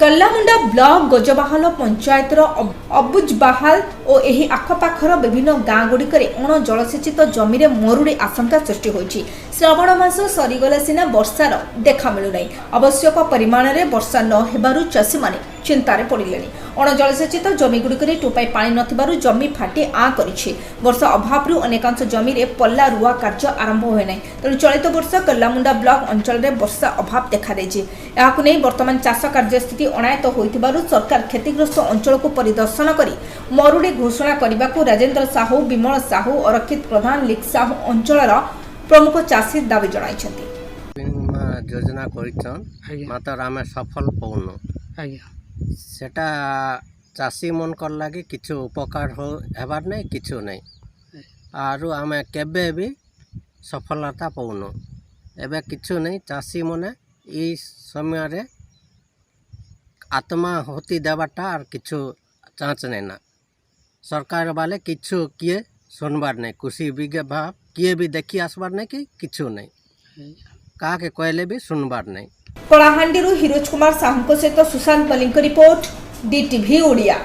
कल्लामुंडा block गजबाहाल पंचायतर अबुजबाहाल और यही आखपाखर विभिन्न गाँ गुड़िक अण जलसेचित जमी में मरुड़ी आशंका सृष्टि होइछि। श्रावण मास सरीगला सिना वर्षार देखा मिलुना आवश्यक परिमाण में वर्षा न हेबारु चाषी माने चिंतार पड़िले। अण जलसेचित जमी गुड़िक टोपाई पानी नथिबारु जमी फाटी आ करिछि। वर्षा अभाव अनेकांश जमी में पल्ला रुआ कार्य आरंभ होए नै। तेणु चलित वर्ष कल्लामुंडा ब्लॉक अंचल में वर्षा अभाव देखा देछि। याकु नै वर्तमान चाष कार्य स्थिति अनायत होइथिबारु सरकार क्षतिग्रस्त अंचल को परिदर्शन करी मरुड़ी घोषणा करने को राजेंद्र साहू, विमल साहू, अरक्षित प्रधान, लिक साहू अंचल प्रमुख चाषी दावी जणाइछन्ति। योजना मात्र आम सफल पौनु सेटा चाषी मन कर लगे किछु उपकार होबार नहीं किछु नहीं आरु आम केबे भी सफलता पौनु एबे किछु नहीं। चाषी मने ई समय रे आत्मा होती देवाटा और किछु चाँच नहीं ना सरकार वाले किछु किए सुनबार नहीं कृषि विभाग किए भी देखी आसबार नहीं कि किछु नहीं कहा के कहले भी सुनबार नहीं। कलाहांडी हिरोज कुमार साहू सहित सुशांत मलिक रिपोर्ट DTV ओडिया।